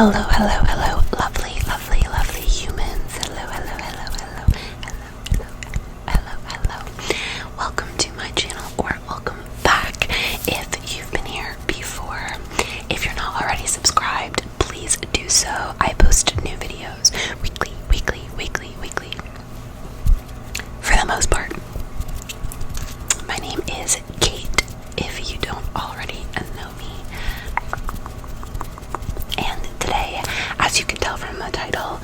Hello, hello, hello, lovely, lovely, lovely humans. Hello, hello, hello, hello, hello, hello, hello, hello. Welcome to my channel, or welcome back if you've been here before. If you're not already subscribed, please do so. I post new videos weekly, for the most part. My name is Kate, if you don't already know me. And today, as you can tell from the title,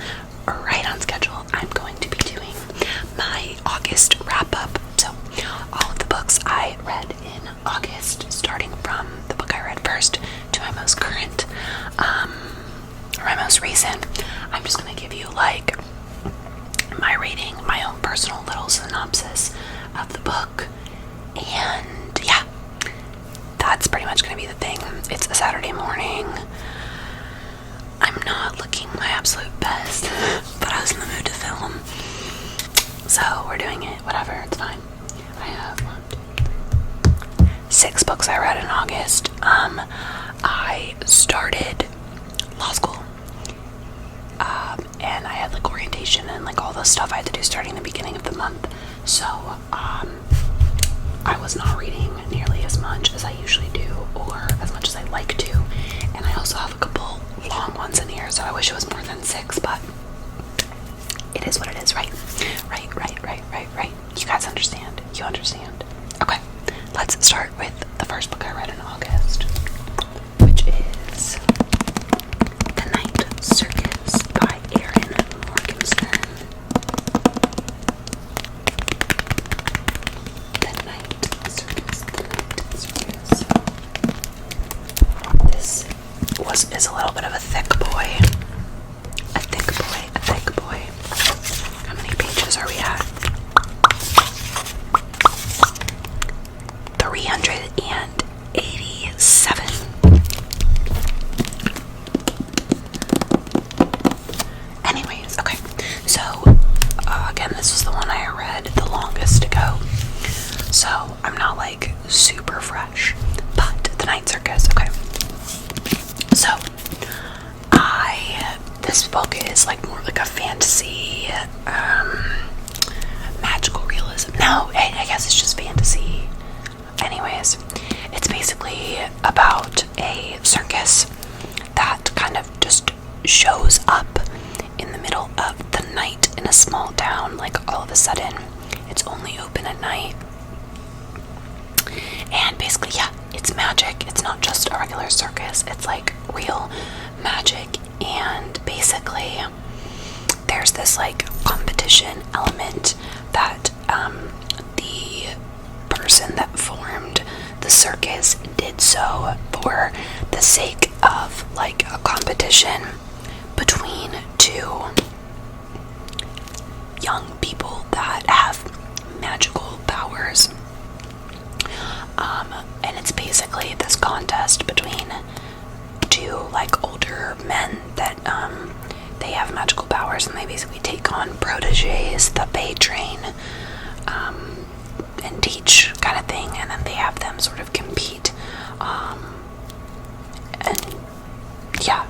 right on schedule, I'm going to be doing my August wrap-up. So, all of the books I read in August, starting from the book I read first to my most current, or my most recent. I'm just going to give you, like, my rating, my own personal little synopsis of the book, and yeah, that's pretty much going to be the thing. It's a Saturday morning. I'm not looking my absolute best, but I was in the mood to film, so we're doing it. Whatever, it's fine. I have 6 books I read in August. I started law school, and I had like orientation and like all the stuff I had to do starting the beginning of the month. So I was not reading nearly as much as I usually do, or as much as I like to. And I also have a couple long ones in here, so I wish it was more than 6, but it is what it is, right? Right. You guys understand? You understand? Okay, let's start with the first book I read in August, which is The Night Circus by Erin Morgenstern. The Night Circus. This is a little bit of a thick boy. How many pages are we at? 387. Anyways, okay. So, again, this was the one I read the longest ago. So, I'm not like super fresh. But, The Night Circus, okay. So, this book is like more like a fantasy, magical realism. No, I guess it's just fantasy. Anyways, it's basically about a circus that kind of just shows up in the middle of the night in a small town. Like all of a sudden, it's only open at night. And basically, yeah, it's magic. It's not just a regular circus. It's like real magic. And basically, there's this like competition element that the person that formed the circus did so for the sake of like a competition between 2 young people that have magical powers. And it's basically this contest between 2 like older men that they have magical powers, and they basically take on proteges that they train and teach, kind of thing, and then they have them sort of compete, and yeah,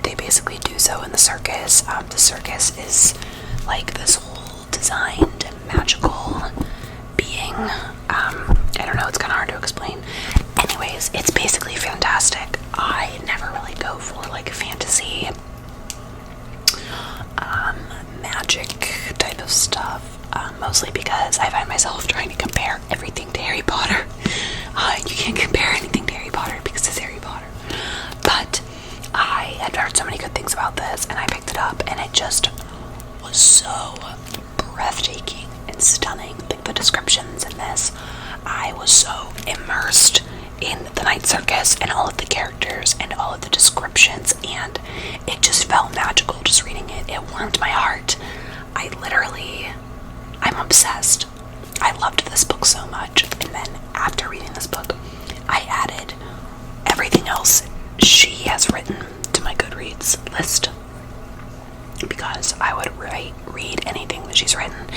they basically do so in the circus. The circus is like this whole designed magical being. I don't know, it's kind of hard to explain. Anyways, it's basically fantastic. I never really go for like fantasy, magic type of stuff, mostly because I find myself trying to compare everything to Harry Potter. You can't compare anything to Harry Potter because it's Harry Potter. But I had heard so many good things about this, and I picked it up, and it just was so breathtaking and stunning. Like the descriptions in this, I was so immersed in The Night Circus and all of the characters and all of the descriptions, and it just felt magical just reading it. It warmed my heart. I'm obsessed. I loved this book so much, and then after reading this book, I added everything else she has written to my Goodreads list, because I would read anything that she's written.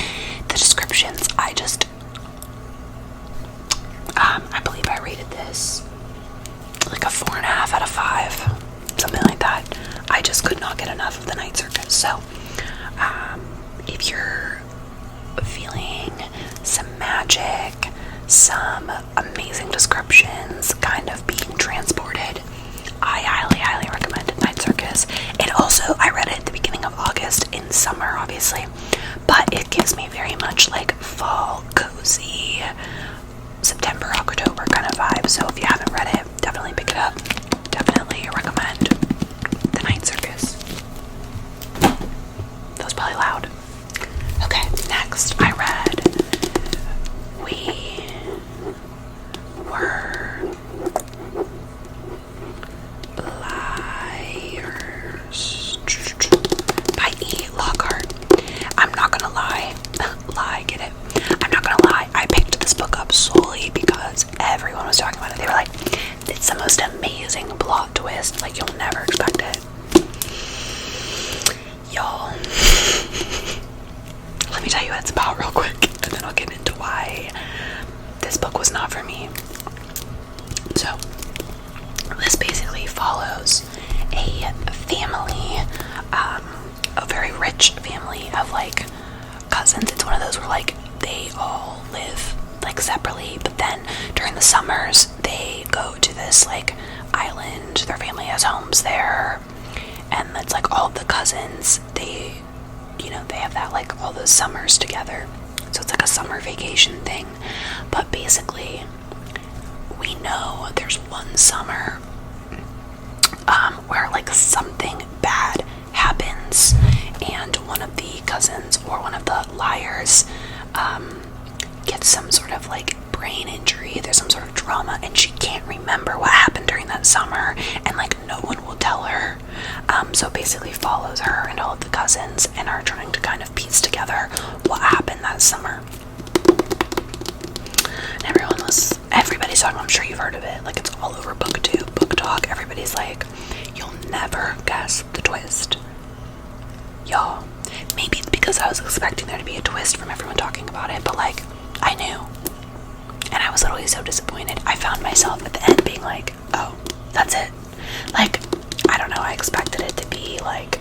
The descriptions, I believe I rated this like a 4.5 out of 5, something like that. I just could not get enough of the Night Circus. So if you're feeling some magic, some amazing descriptions, kind of being transported, I highly recommend Night Circus. It also, I read it at the beginning of August, in summer obviously, but it gives me very much like fall, cozy, September, October kind of vibe. So if you haven't read it, definitely pick it up. Definitely recommend the Night Circus. That was probably loud. Okay, next I read We Were Liars by E. Lockhart. I'm not gonna lie, get it? I'm not gonna lie, I picked this book up solely because everyone was talking about it. They were like, it's the most amazing plot twist, like you'll never expect it. Y'all, let me tell you what it's about real quick, and then I'll get into why this book was not for me. So, this basically follows a family, a very rich family of like cousins. It's one of those where like they all live like separately, but then during the summers they go to this like island. Their family has homes there, and it's like all of the cousins, they have that like all those summers together. So it's like a summer vacation thing. But basically, we know there's one summer where like something bad happens, and one of the cousins, or one of the liars, gets some sort of like brain injury. There's some sort of trauma, and she can't remember what happened during that summer, and like no one will tell her. So basically follows her and all of the cousins, and are trying to kind of piece together what happened that summer. And everybody's talking, I'm sure you've heard of it, like it's all over BookTube, Book Talk. Everybody's like, you'll never guess the twist. Y'all, maybe it's because I was expecting there to be a twist from everyone talking about it, but like, I knew. And I was literally so disappointed. I found myself at the end being like, oh, that's it. Like, I don't know, I expected it to be like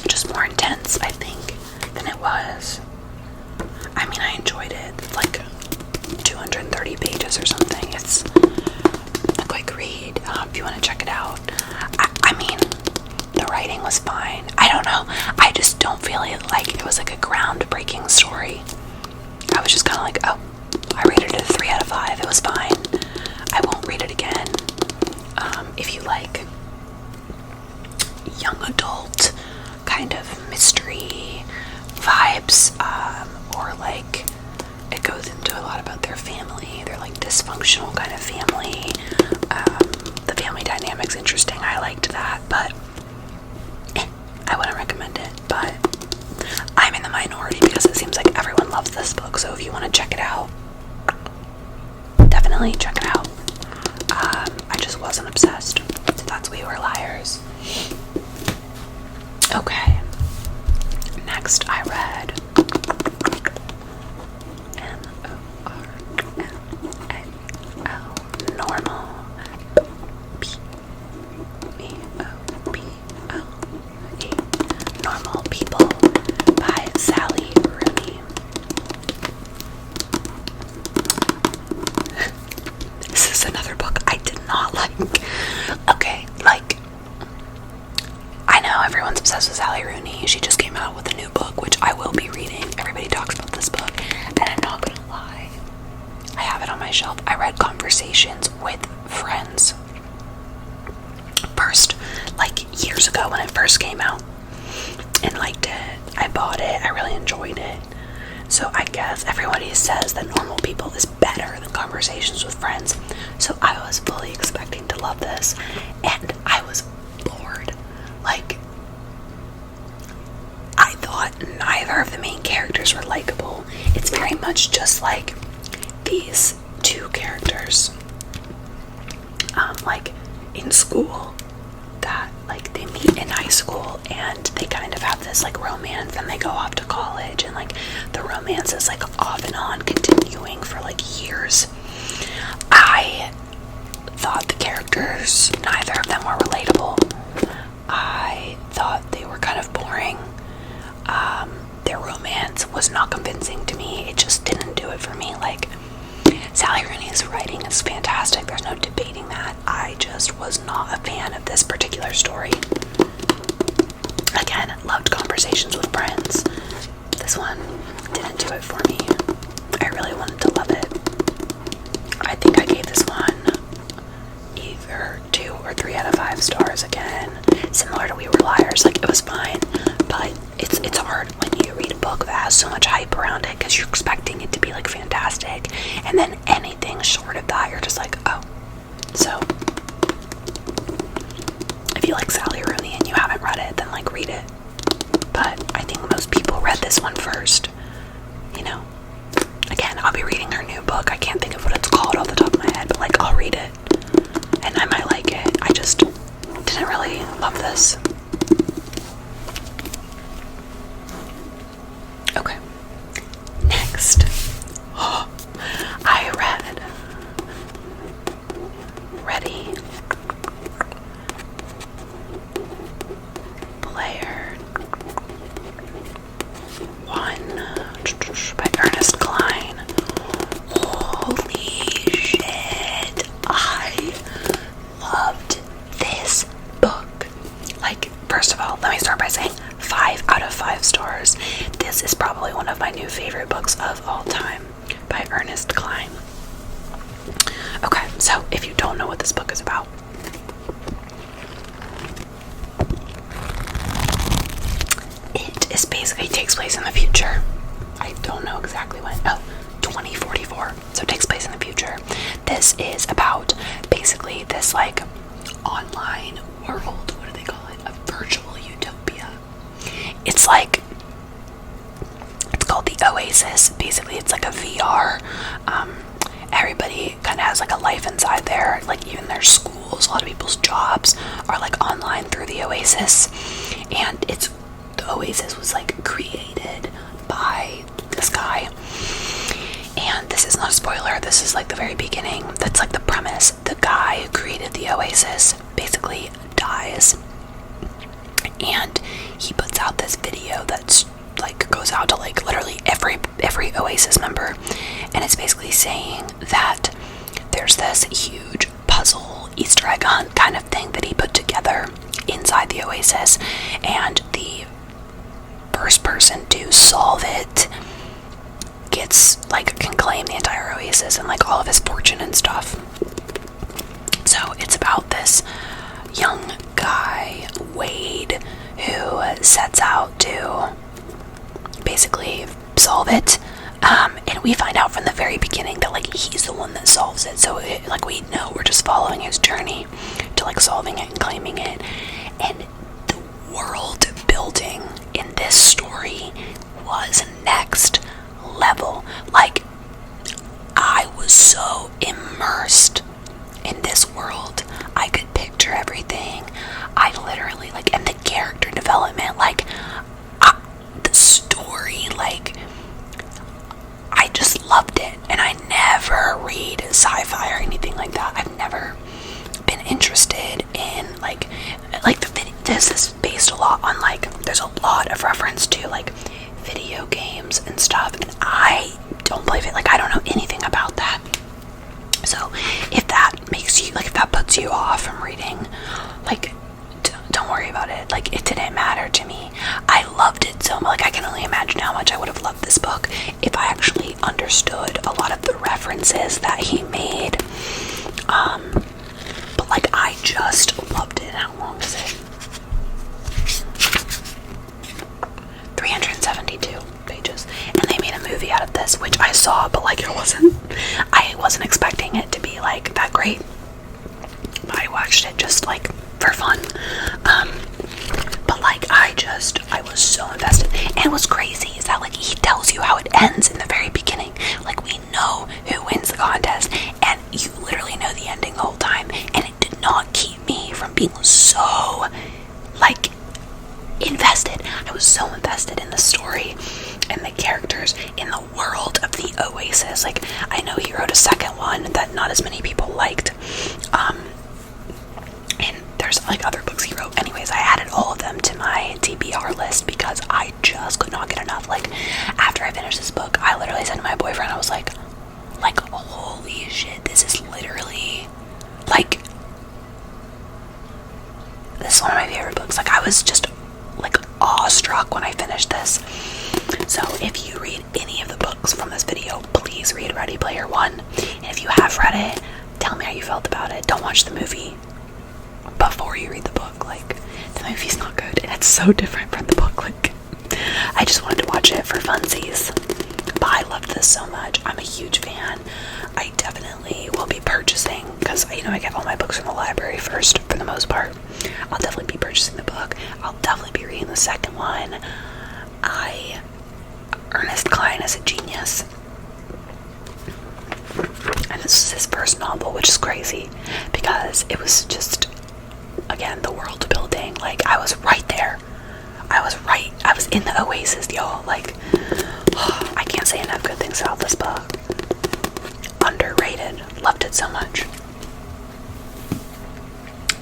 just more intense, I think, than it was. I mean, I enjoyed it. It's like 230 pages or something. It's a quick read if you want to check it out. I mean, the writing was fine. I don't know. I just don't feel like it was like a groundbreaking story. I was just kind of like, oh, I rated it a 3 out of 5. It was fine. I won't read it again. If you like young adult kind of mystery vibes, or like it goes into a lot about their family. They're like dysfunctional kind of family. The family dynamic's interesting. I liked that, but I wouldn't recommend it. But I'm in the minority because it seems like everyone loves this book. So if you want to check it out, definitely check it out. I just wasn't obsessed. So that's We Were Liars. Okay. Next I read Normal. Normal. P-O-P-L-E. Normal People by Sally Rooney. This is another book I did not like. Okay, like, I know everyone's obsessed with Sally Rooney. She just came out with a new book, which I will be reading. Everybody talks about this book, and I'm not gonna lie, I have it on my shelf. I read Conversations with Friends first, like years ago when it first came out, and liked it. I bought it. I really enjoyed it. So I guess everybody says that Normal People is better than Conversations with Friends. So I was fully expecting to love this, and I was bored. Like, I thought neither of the main characters were likable. It's very much just like these two characters, like in school, that like they meet in high school and they kind of have this like romance, and they go off to college, and like the romance is like off and on continuing for like years. I thought the characters, neither of them were relatable. for me. Like, Sally Rooney's writing is fantastic. There's no debating that. I just was not a fan of this particular story. Again, loved Conversations with Friends. This one didn't do it for me. I really wanted to love it. I think I gave this one either 2 or 3 out of 5 stars again. Similar to We Were Liars. Like, it was fine, but it's hard when you read a book that has so much hype around it because you're expecting it to be like fantastic, and then anything short of that, you're just like, oh. So, if you like Sally Rooney and you haven't read it, then like read it. But I think most people read this one first. You know, again, I'll be reading her new book. I can't think of what it's called off the top of my head, but like I'll read it and I might like it. I just didn't really love this. Okay, next, I read Ready Player One by Ernest Cline. Holy shit, I loved this book. Like, first of all, let me start by saying 5 out of 5 stars. This is probably one of my new favorite books of all time by Ernest Cline. Okay, so if you don't know what this book is about, it takes place in the future. I don't know exactly when. 2044. So it takes place in the future. This is about basically this like online world. What do they call it? A virtual utopia. It's like, it's called the Oasis. Basically, it's like a VR. Everybody kind of has like a life inside there. Like even their schools, a lot of people's jobs are like online through the Oasis. And the Oasis was like created by this guy. And this is not a spoiler, this is like the very beginning. That's like the premise. The guy who created the Oasis basically dies. And he puts out this video that's like goes out to like literally every Oasis member. And it's basically saying that there's this huge puzzle Easter egg hunt kind of thing that he put together inside the Oasis. And the first person to solve it gets like can claim the entire Oasis and like all of his fortune and stuff. So it's about this young guy, Wade, who sets out to basically solve it. And we find out from the very beginning that like he's the one that solves it. So like we know we're just following his journey to like solving it and claiming it. And the world building in this story was next level. Like, I was so immersed in this world. I could picture everything. I literally like, and the character development, like the story, like I just loved it. And I never read sci-fi or anything like that. I've never been interested in like this is based a lot on like, there's a lot of reference to like video games and stuff, and I don't believe it. Like, I don't know anything about that. So if that makes you like, if that puts you off from reading, like don't worry about it. Like, it didn't matter to me. I loved it so much. Like, I can only imagine how much I would have loved this book if I actually understood a lot of the references that he made. But like, I just loved it. How long is it? 372 pages. And they made a movie out of this, which I saw, but like I wasn't expecting it to be like that great. But I watched it just like for fun. But like, I was so invested. And what's crazy is that like, he tells you how it ends in the very beginning. Like, we know who wins the contest, and you literally know the ending the whole time. And it did not keep me from being so like invested. I was so invested in the story and the characters in the world of the Oasis. Like, I know he wrote a second one that not as many people liked. And there's like other books he wrote. Anyways, I added all of them to my TBR list because I just could not get enough. Like, after I finished this book, I literally said to my boyfriend, I was like, holy shit, this is literally, like, this is one of my favorite books. Like, I was just, like, awestruck when I finished this. So, if you read any of the books from this video, please read Ready Player One. And if you have read it, tell me how you felt about it. Don't watch the movie before you read the book. Like, the movie's not good, and it's so different from the book. Like, I just wanted to watch it for funsies. But I loved this so much. I'm a huge fan. I definitely will be purchasing, because, you know, I get all my books from the library first, for the most part. I'll definitely be purchasing the book. I'll definitely be reading the second one. Ernest Cline is a genius. And this is his first novel, which is crazy, because it was just, again, the world building. Like, I was right there. I was in the Oasis, y'all. Like, I can't say enough good things about this book. Underrated. Loved it so much.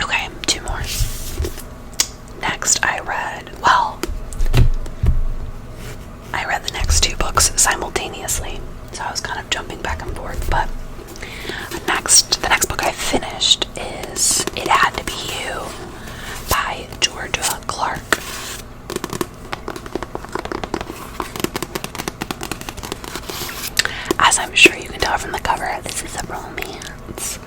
Okay, 2 more. Next, I read the next 2 books simultaneously, so I was kind of jumping back and forth, but the next book I finished is It Had to Be You by Georgia Clark. As I'm sure you can tell from the cover, this is a romance.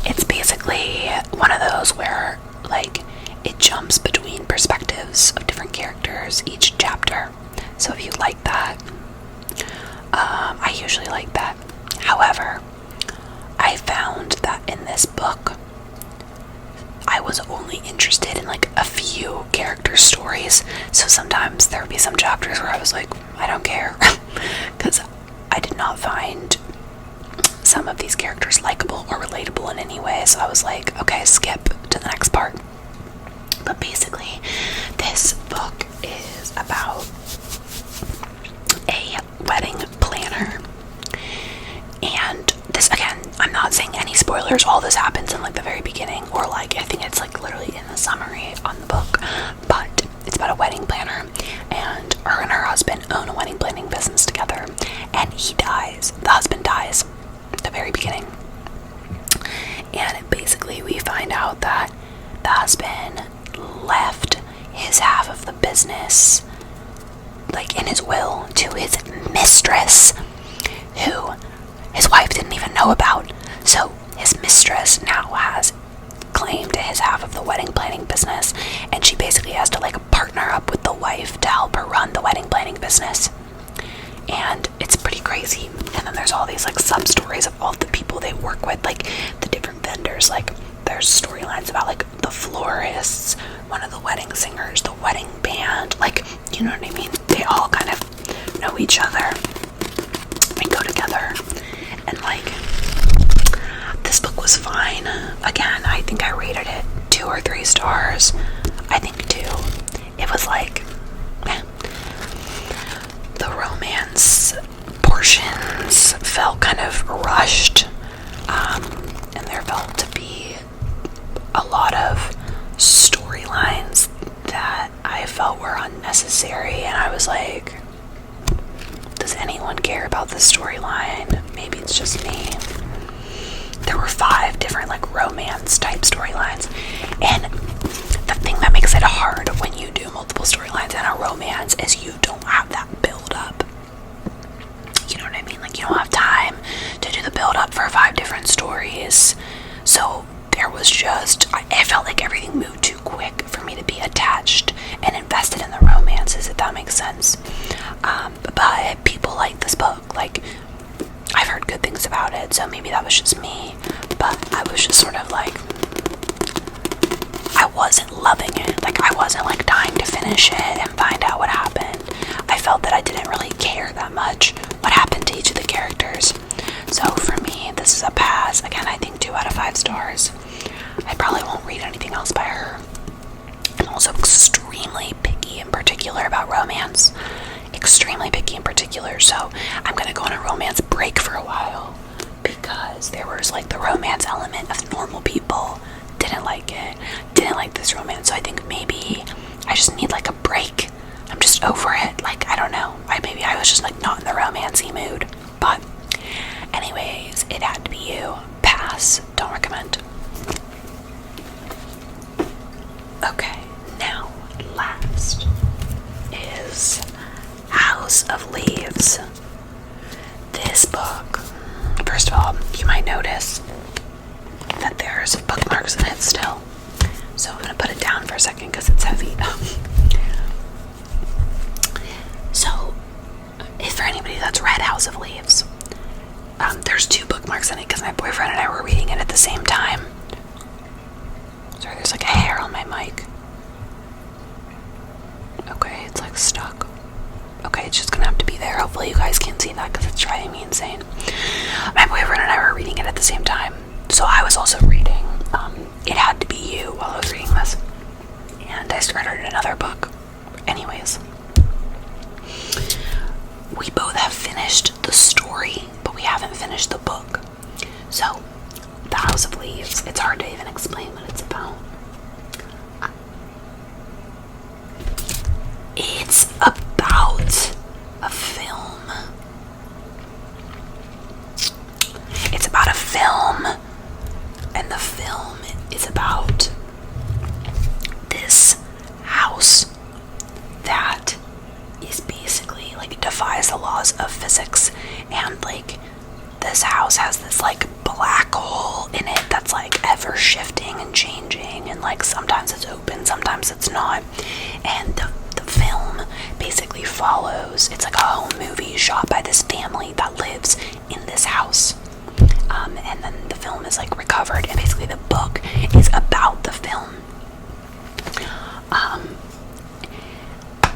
It's basically one of those where, like, it jumps between perspectives of different characters each chapter. So if you like that, I usually like that. However, I found that in this book, I was only interested in like a few character stories. So sometimes there would be some chapters where I was like, I don't care, because I did not find some of these characters likable or relatable in any way. So I was like, okay, skip to the next part. But basically, this book is about a wedding planner. And this, again, I'm not saying any spoilers. All this happens in like the very beginning, or like, I think it's like literally in the summary on the book. But it's about a wedding planner, and her husband own a wedding planning business together. And he dies. The husband dies at the very beginning. And basically we find out that the husband left his half of the business, like in his will, to his mistress, who his wife didn't even know about. So his mistress now has claim to his half of the wedding planning business, and she basically has to like partner up with the wife to help her run the wedding planning business. And it's pretty crazy. And then there's all these like sub stories of all the people they work with, like the different vendors. Like there's storylines about like the florists, one of the wedding singers, the wedding band, like, you know what I mean? They all kind of know each other and go together. And like, this book was fine. Again, I think I rated it 2 or 3 stars. I think 2. It was like, the romance portions felt kind of rushed, and there felt to be a lot of storylines that I felt were unnecessary, and I was like, does anyone care about this storyline? Maybe it's just me. There were 5 different like romance type storylines, and the thing that makes it hard when you do multiple storylines in a romance is you don't have that build up. You know what I mean? Like, you don't have time to do the build up for 5 different stories. So there was just, I felt like everything moved too quick for me to be attached and invested in the romances, if that makes sense. But people like this book. Like, I've heard good things about it, so maybe that was just me. But I was just sort of like, I wasn't loving it. Like, I wasn't like dying to finish it and find out what happened. I felt that I didn't really care that much what happened to each of the characters. So for me, this is a pass. Again, I think 2 out of 5 stars. I probably won't read anything else by her. I'm also extremely picky in particular about romance. Extremely picky in particular. So I'm going to go on a romance break for a while, because there was like the romance element of Normal People, a second because it's heavy. So, if for anybody that's read House of Leaves, there's 2 bookmarks in it because my boyfriend and I were reading it at the same time. Sorry, there's like a hair on my mic. Okay, it's like stuck. Okay, it's just gonna have to be there. Hopefully you guys can't see that because it's driving me insane. My boyfriend and I were reading it at the same time. So I was also reading It Had to Be You while I was reading this. And I started another book. Anyways. We both have finished the story, but we haven't finished the book. So, The House of Leaves, it's hard to even explain what it's about. It's about a film. It's about a film, and the film is about this house that is basically like defies the laws of physics, and like this house has this like black hole in it that's like ever shifting and changing, and like sometimes it's open, sometimes it's not, and the film basically follows, it's like a home movie shot by this family that lives in this house, and then the film is like recovered, and basically the book is about the film.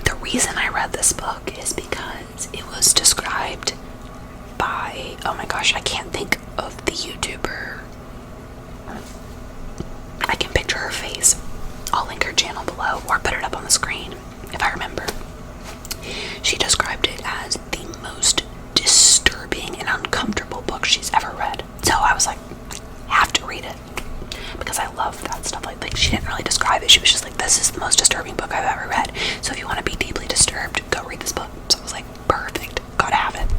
The reason I read this book is because it was described by, oh my gosh, I can't think of the YouTuber. I can picture her face. I'll link her channel below or put it up on the screen if I remember. She described it as the most disturbing and uncomfortable book she's ever read. So I was like, I have to read it because I love that stuff. Like she didn't really describe it. She was just like, this is the most disturbing book I've ever read. So if you want to be deeply disturbed, go read this book. So I was like, perfect, gotta have it.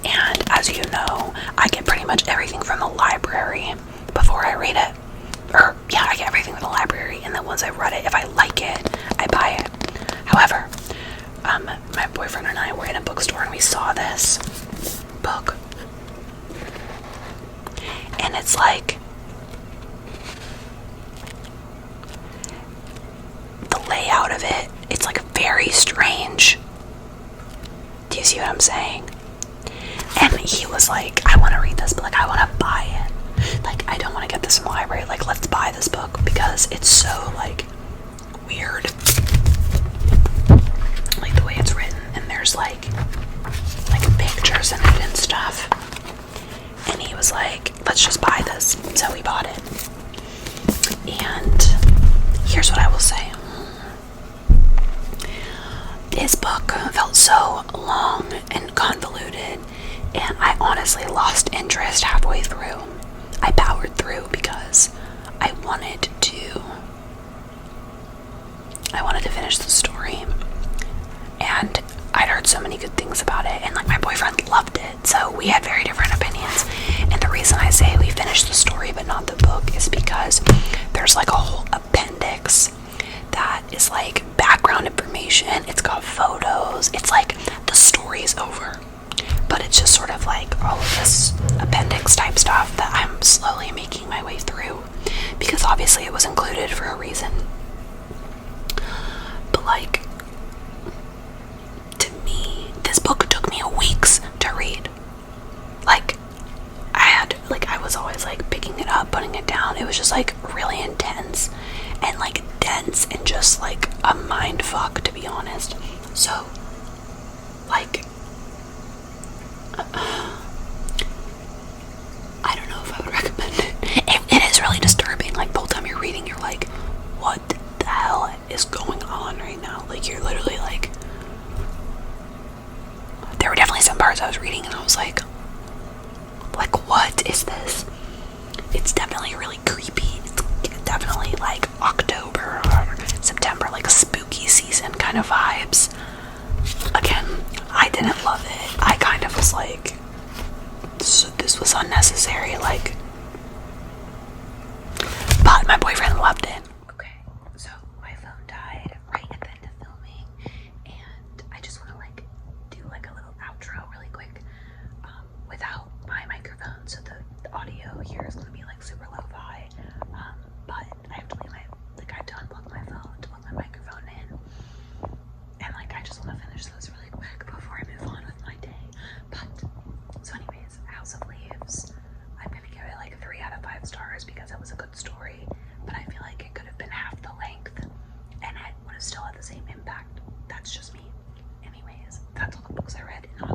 And as you know, I get pretty much everything from the library before I read it. Or yeah, I get everything from the library, and then once I've read it, if I like it, I buy it. However, my boyfriend and I were in a bookstore and we saw this book, and it's like the layout of it, it's like very strange. Do you see what I'm saying? And he was like, I want to read this, but like I want to buy it. Like I don't want to get this from the library. Like let's buy this book because it's so like weird. Like the way it's written, and there's like pictures in it and stuff. And he was like, let's just buy this. So we bought it. And here's what I will say. This book felt so long and convoluted, and I honestly lost interest halfway through. I powered through because I wanted to finish the story, and I'd heard so many good things about it, and like my boyfriend loved it, so we had very different opinions. And the reason I say we finished the story but not the book is because there's like a whole appendix that is like background information. It's got photos. It's like the story's over, but it's just sort of like all of this appendix type stuff that I'm slowly making my way through, because obviously it was included for a reason. But like, to me, this book took me weeks to read. Like, I was always like picking it up, putting it down. It was just like really intense and like dense and just like a mind fuck, to be honest. So like I don't know if I would recommend it. It is really disturbing. Like the whole time you're reading, you're like, what the hell is going on right now? Like you're literally like, there were definitely some parts I was reading and I was like, what is this? It's definitely really creepy. It's definitely like October or September, like spooky season kind of vibes. Again, I didn't love it. I kind of was like, this was unnecessary, like, but my boyfriend loved it. Okay, so my phone died right at the end of filming, and I just want to like do like a little outro really quick without my microphone, so the audio here is going to be like super lo-fi, but I have to leave stars because it was a good story, but I feel like it could have been half the length and it would have still had the same impact. That's just me. Anyways, that's all the books I read in August.